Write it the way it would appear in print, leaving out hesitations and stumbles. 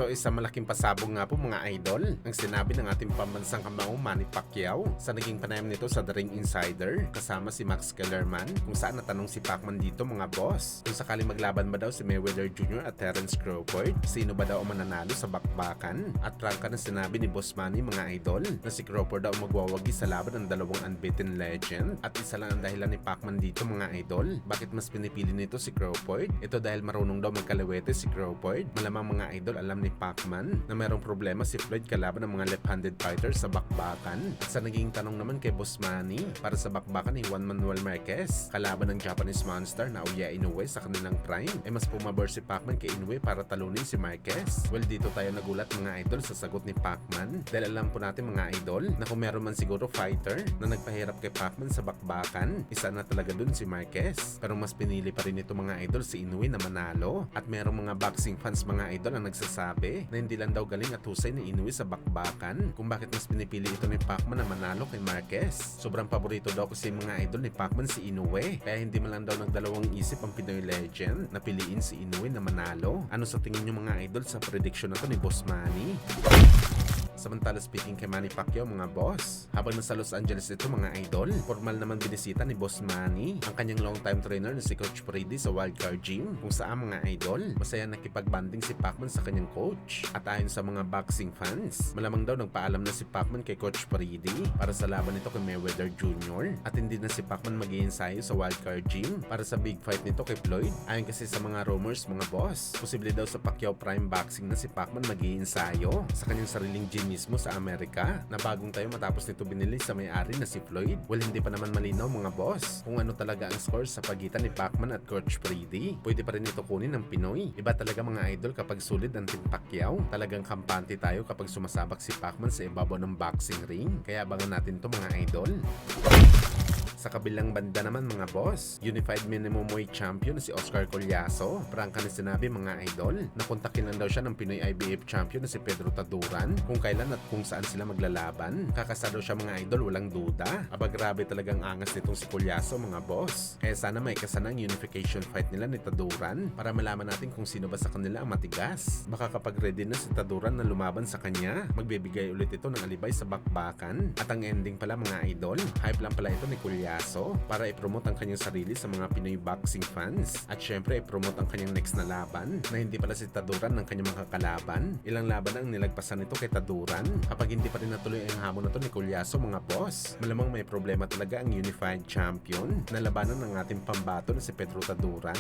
So isang malaking pasabog nga po mga idol ang sinabi ng ating pambansang kamao Manny Pacquiao sa naging panayam nito sa The Ring Insider kasama si Max Kellerman, kung saan natanong si Pacman dito mga boss kung sakaling maglaban ba daw si Mayweather Jr. at Terence Crawford, sino ba daw ang mananalo sa bakbakan. At prangka na sinabi ni Boss Manny mga idol na si Crawford daw magwawagi sa laban ng dalawang unbeaten legend, at isa lang ang dahilan ni Pacman dito mga idol bakit mas pinipili nito si Crawford. Ito dahil marunong daw magkalawete si Crawford. Malamang mga idol alam ni Pacman na mayroong problema si Floyd kalaban ng mga left-handed fighters sa bakbakan. At sa naging tanong naman kay Boss Manny para sa bakbakan ni Juan Manuel Marquez kalaban ng Japanese monster na Naoya Inoue sa kanilang prime, mas pumabor si Pacman kay Inoue para talunin si Marquez. Well, dito tayo nagulat mga idol sa sagot ni Pacman dahil alam po natin mga idol na kung meron man siguro fighter na nagpahirap kay Pacman sa bakbakan, isa na talaga dun si Marquez. Pero mas pinili pa rin ito mga idol si Inoue na manalo. At merong mga boxing fans mga idol ang nagsasabi na hindi lang daw galing at husay ni Inoue sa bakbakan kung bakit mas pinipili ito ni Pacman na manalo kay Marquez. Sobrang paborito daw kasi mga idol ni Pacman si Inoue, kaya hindi man lang daw nagdalawang isip ang Pinoy legend na piliin si Inoue na manalo. Ano sa tingin nyo mga idol sa prediction na to ni Boss Manny? Samantala speaking kay Manny Pacquiao mga boss, habang nasa Los Angeles ito mga idol, formal naman binisita ni Boss Manny ang kanyang long time trainer na si Coach Freddy sa Wildcard Gym, kung saan mga idol masaya nakipag-banding si Pacman sa kanyang coach. At ayon sa mga boxing fans, malamang daw nagpaalam na si Pacman kay Coach Freddy para sa laban nito kay Mayweather Jr. At hindi na si Pacman mag-iensayo sa Wildcard Gym para sa big fight nito kay Floyd. Ayon kasi sa mga rumors mga boss, posible daw sa Pacquiao Prime Boxing na si Pacman mag-iensayo sa kanyang sariling gym mismo sa Amerika na bagong tayo matapos nito binili sa may-ari na si Floyd. Well, hindi pa naman malinaw mga boss kung ano talaga ang score sa pagitan ni Pacman at Coach Freddy. Pwede pa rin ito kunin ng Pinoy. Iba talaga mga idol kapag sulit ang Team Pacquiao. Talagang kampante tayo kapag sumasabak si Pacman sa ibabaw ng boxing ring. Kaya abangan natin to mga idol. Sa kabilang banda naman mga boss, Unified Minimum Weight Champion si Oscar Collazo, prangka na sinabi mga idol na kontakin lang daw siya ng Pinoy IBF Champion na si Pedro Taduran kung kailan at kung saan sila maglalaban. Kakasado siya mga idol, walang duda. Aba grabe talagang angas nitong si Collazo mga boss. Kaya sana may kasanang unification fight nila ni Taduran para malaman natin kung sino ba sa kanila ang matigas. Baka kapag ready na si Taduran na lumaban sa kanya, magbibigay ulit ito ng alibay sa bakbakan. At ang ending pala mga idol, hype lang pala ito ni Collazo para i-promote ang kanyang sarili sa mga Pinoy boxing fans. At syempre i-promote ang kanyang next na laban na hindi pala si Taduran ng kanyang mga kalaban. Ilang laban ang nilagpasan nito kay Taduran. Kapag hindi pa rin natuloy ang hamon na to ni Collazo mga boss, malamang may problema talaga ang Unified Champion na labanan ng ating pambato na si Pedro Taduran.